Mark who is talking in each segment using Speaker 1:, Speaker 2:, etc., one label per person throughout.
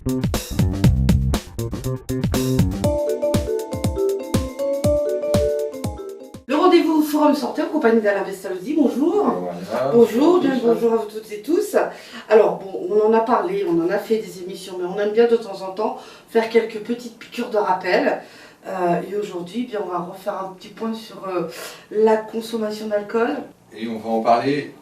Speaker 1: Le rendez-vous Forum Santé en compagnie d'Alain Pestalozzi, bonjour.
Speaker 2: Voilà.
Speaker 1: Bonjour, bien bonjour à vous toutes et tous. Alors, bon, on en a parlé, on en a fait des émissions, mais on aime bien de temps en temps faire quelques petites piqûres de rappel. Et aujourd'hui, bien, on va refaire un petit point sur la consommation d'alcool.
Speaker 2: Et on va en parler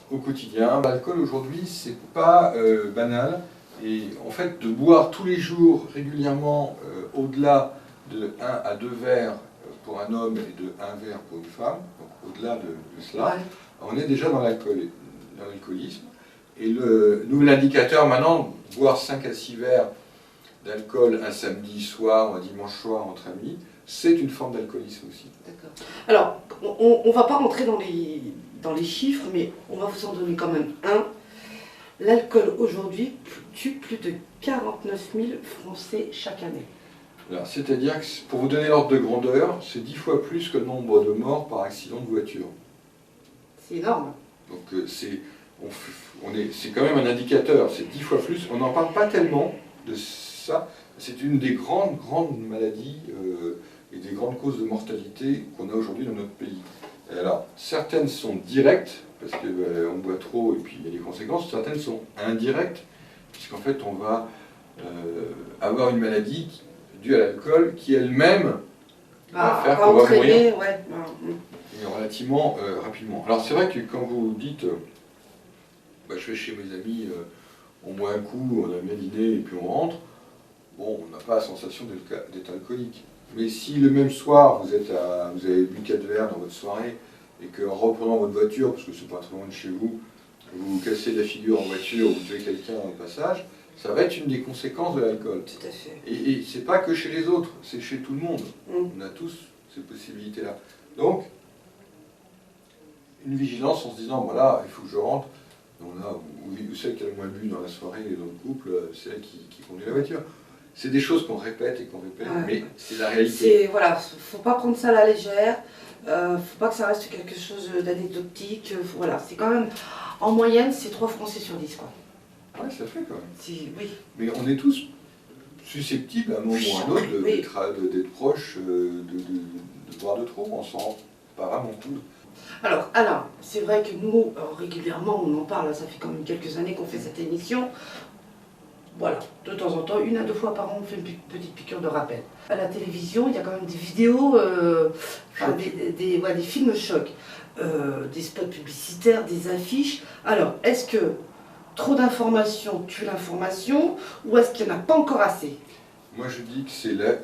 Speaker 2: au quotidien. L'alcool aujourd'hui, c'est pas banal. Et en fait, de boire tous les jours régulièrement au-delà de 1 à 2 verres pour un homme et de 1 verre pour une femme, donc au-delà de cela,
Speaker 1: Ouais.
Speaker 2: on est déjà dans l'alcoolisme. Et le nouvel indicateur maintenant, boire 5 à 6 verres d'alcool un samedi soir ou un dimanche soir entre amis, c'est une forme d'alcoolisme aussi.
Speaker 1: D'accord. Alors, on ne va pas rentrer dans les chiffres, mais on va vous en donner quand même un. L'alcool aujourd'hui tue plus de 49 000 Français chaque année.
Speaker 2: C'est-à-dire que, pour vous donner l'ordre de grandeur, c'est 10 fois plus que le nombre de morts par accident de voiture.
Speaker 1: C'est énorme.
Speaker 2: Donc c'est quand même un indicateur, c'est 10 fois plus. On n'en parle pas tellement de ça. C'est une des grandes maladies et des grandes causes de mortalité qu'on a aujourd'hui dans notre pays. Et alors, certaines sont directes, parce qu'on boit trop et puis il y a des conséquences. Certaines sont indirectes, puisqu'en fait on va avoir une maladie due à l'alcool qui elle-même va faire qu'on va mourir relativement rapidement. Alors c'est vrai que quand vous dites je vais chez mes amis, on boit un coup, on a bien dîné et puis on rentre, bon, on n'a pas la sensation d'être alcoolique. Mais si le même soir vous avez bu 4 verres dans votre soirée et qu'en reprenant votre voiture, parce que c'est pas très loin de chez vous, vous cassez la figure en voiture ou vous tuez quelqu'un au passage, ça va être une des conséquences de l'alcool.
Speaker 1: Tout à fait.
Speaker 2: Et c'est pas que chez les autres, c'est chez tout le monde. On a tous ces possibilités-là. Donc, une vigilance en se disant, voilà, il faut que je rentre. Donc là, où celle qui a le moins bu dans la soirée et dans le couple, c'est elle qui conduit la voiture. C'est des choses qu'on répète et qu'on répète, mais c'est la réalité.
Speaker 1: Voilà, faut pas prendre ça à la légère. Faut pas que ça reste quelque chose d'anecdotique. Voilà, c'est quand même, en moyenne, c'est 3 Français sur 10, quoi.
Speaker 2: Ouais, ça fait quand même.
Speaker 1: Oui.
Speaker 2: Mais on est tous susceptibles, à un moment ou à un autre, d'être proches, de boire de trop. On s'en rend pas vraiment compte.
Speaker 1: Alors, c'est vrai que nous, régulièrement, on en parle. Ça fait quand même quelques années qu'on fait cette émission. Voilà, de temps en temps, 1 à 2 fois par an, on fait une petite piqûre de rappel. À la télévision, il y a quand même des vidéos, des films chocs, des spots publicitaires, des affiches. Alors, est-ce que trop d'informations tue l'information ou est-ce qu'il n'y en a pas encore assez?
Speaker 2: Moi je dis que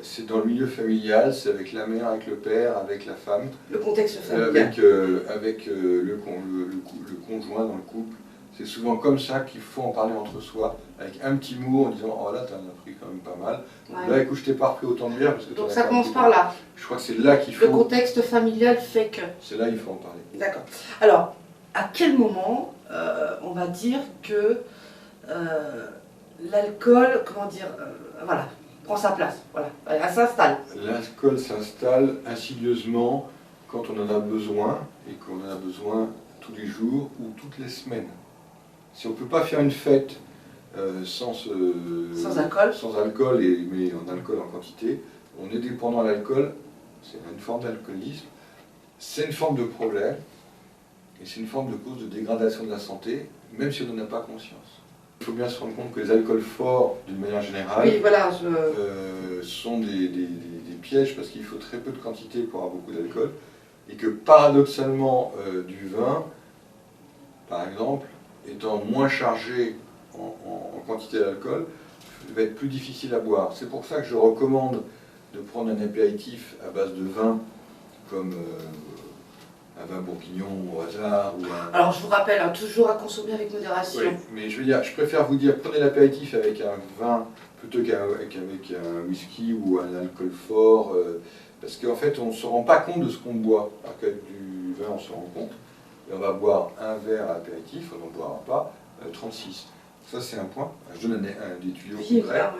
Speaker 2: c'est dans le milieu familial, c'est avec la mère, avec le père, avec la femme.
Speaker 1: Le contexte familial.
Speaker 2: Avec le conjoint dans le couple. C'est souvent comme ça qu'il faut en parler entre soi, avec un petit mot en disant « Oh là, t'en as pris quand même pas mal. Ouais. Là, écoute, je t'ai pas repris autant de bière parce que
Speaker 1: donc ça commence par là.
Speaker 2: Je crois que c'est là qu'il faut...
Speaker 1: Le contexte familial fait que...
Speaker 2: C'est là qu'il faut en parler.
Speaker 1: D'accord. Alors, à quel moment on va dire que l'alcool, voilà, prend sa place, voilà, elle s'installe?
Speaker 2: L'alcool s'installe insidieusement quand on en a besoin, et qu'on en a besoin tous les jours ou toutes les semaines. Si on ne peut pas faire une fête sans alcool, mais en alcool en quantité, on est dépendant à l'alcool, c'est une forme d'alcoolisme, c'est une forme de problème, et c'est une forme de cause de dégradation de la santé, même si on n'en a pas conscience. Il faut bien se rendre compte que les alcools forts, d'une manière générale, sont des pièges, parce qu'il faut très peu de quantité pour avoir beaucoup d'alcool, et que paradoxalement, du vin, par exemple, étant moins chargé en quantité d'alcool, va être plus difficile à boire. C'est pour ça que je recommande de prendre un apéritif à base de vin, comme un vin bourguignon au hasard.
Speaker 1: Alors je vous rappelle, toujours à consommer avec modération.
Speaker 2: Oui, mais je veux dire, je préfère vous dire, prenez l'apéritif avec un vin plutôt qu'avec un whisky ou un alcool fort, parce qu'en fait on ne se rend pas compte de ce qu'on boit, alors qu'avec du vin on se rend compte. Et on va boire un verre à l'apéritif, on n'en boira pas 36. Ça c'est un point. Je donne des tuyaux concrets.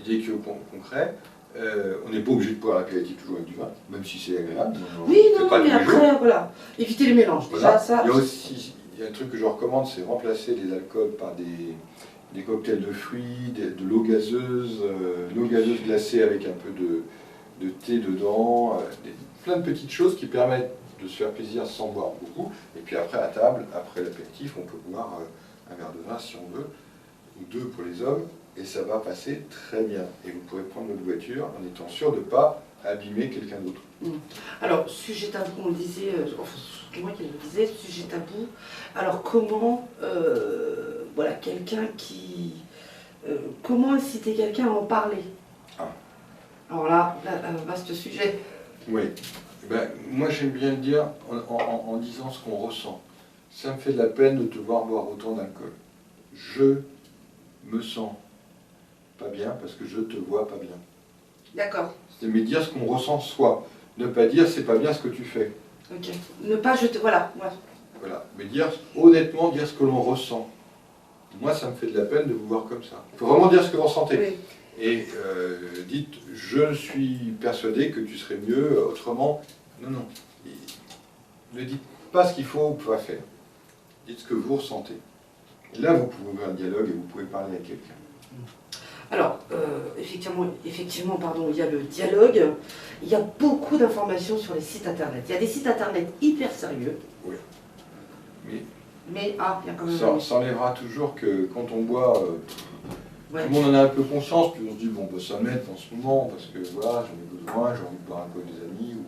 Speaker 2: Des tuyaux concrets. On n'est pas obligé de boire l'apéritif toujours avec du vin, même si c'est agréable.
Speaker 1: Mais après, voilà, éviter les mélanges.
Speaker 2: Voilà. Déjà, ça... Il y a un truc que je recommande, c'est remplacer les alcools par des des cocktails de fruits, de l'eau gazeuse glacée avec un peu de thé dedans, plein de petites choses qui permettent de se faire plaisir sans boire beaucoup. Et puis après, à table, après l'apéritif, on peut boire un verre de vin si on veut, ou deux pour les hommes, et ça va passer très bien. Et vous pourrez prendre votre voiture en étant sûr de ne pas abîmer quelqu'un d'autre.
Speaker 1: Alors, sujet tabou, on le disait, enfin, c'est moi qui le disais, sujet tabou. Alors, comment, voilà, quelqu'un qui... comment inciter quelqu'un à en parler? Alors là, un vaste sujet.
Speaker 2: Oui. Ben, moi, j'aime bien le dire en disant ce qu'on ressent. Ça me fait de la peine de te voir boire autant d'alcool. Je me sens pas bien parce que je te vois pas bien.
Speaker 1: D'accord.
Speaker 2: Mais dire ce qu'on ressent soi. Ne pas dire c'est pas bien ce que tu fais.
Speaker 1: Ok. Ne pas jeter... Voilà. Ouais.
Speaker 2: Voilà. Mais dire honnêtement, dire ce que l'on ressent. Moi, ça me fait de la peine de vous voir comme ça. Il faut vraiment dire ce que vous ressentez.
Speaker 1: Oui.
Speaker 2: Et dites, je suis persuadé que tu serais mieux autrement. Non, non. Ne dites pas ce qu'il faut ou pas faire. Dites ce que vous ressentez. Et là, vous pouvez ouvrir un dialogue et vous pouvez parler à quelqu'un.
Speaker 1: Alors, effectivement, pardon, il y a le dialogue. Il y a beaucoup d'informations sur les sites internet. Il y a des sites internet hyper sérieux.
Speaker 2: Oui.
Speaker 1: Mais il y a quand même...
Speaker 2: Ça enlèvera toujours que quand on boit...
Speaker 1: Ouais.
Speaker 2: Tout le monde en a un peu conscience, puis on se dit, bon, bah, ça m'aide en ce moment, parce que voilà, j'en ai besoin, j'ai envie de boire un peu avec des amis, ou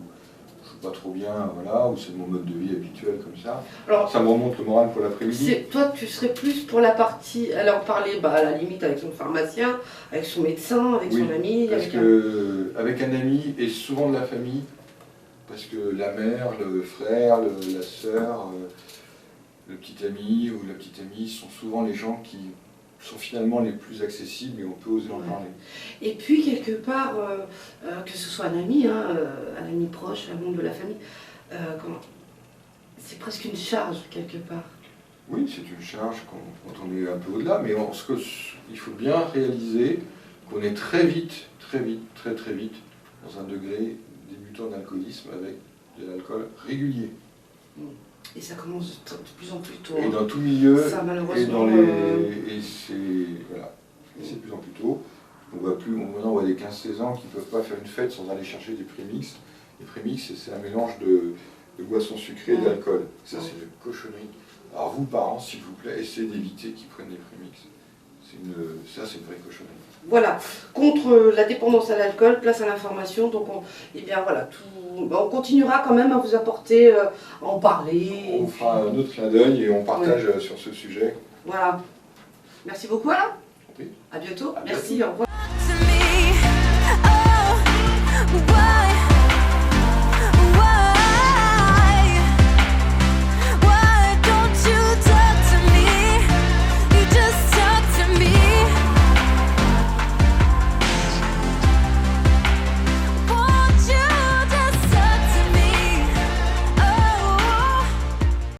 Speaker 2: je ne suis pas trop bien, voilà, ou c'est mon mode de vie habituel comme ça. Alors, ça me remonte le moral pour l'après-midi.
Speaker 1: Toi, tu serais plus pour la partie, alors parler à la limite avec son pharmacien, avec son médecin, avec son ami.
Speaker 2: Avec un ami, et souvent de la famille, parce que la mère, le frère, la sœur, le petit ami ou la petite amie sont souvent les gens qui sont finalement les plus accessibles et on peut oser en parler.
Speaker 1: Et puis quelque part, que ce soit un ami proche, un membre de la famille, c'est presque une charge quelque part.
Speaker 2: Oui, c'est une charge quand on est un peu au-delà, mais il faut bien réaliser qu'on est très vite, très vite, dans un degré débutant d'alcoolisme avec de l'alcool régulier.
Speaker 1: Et ça commence de plus en plus tôt.
Speaker 2: Et dans tout milieu,
Speaker 1: ça,
Speaker 2: malheureusement, et c'est de plus en plus tôt. Maintenant on voit des 15-16 ans qui ne peuvent pas faire une fête sans aller chercher des prémix. Les prémix, c'est un mélange de boissons sucrées et d'alcool. Ça, c'est une cochonnerie. Alors vous, parents, s'il vous plaît, essayez d'éviter qu'ils prennent des prémix. Ça, c'est une vraie cochonnerie. Voilà.
Speaker 1: Contre la dépendance à l'alcool, place à l'information. Donc, on continuera quand même à vous apporter, à en parler.
Speaker 2: On fera un autre clin d'œil et on partage sur ce sujet.
Speaker 1: Voilà. Merci beaucoup, Alain.
Speaker 2: Oui.
Speaker 1: À bientôt.
Speaker 2: À
Speaker 1: Merci,
Speaker 2: bientôt.
Speaker 1: au revoir.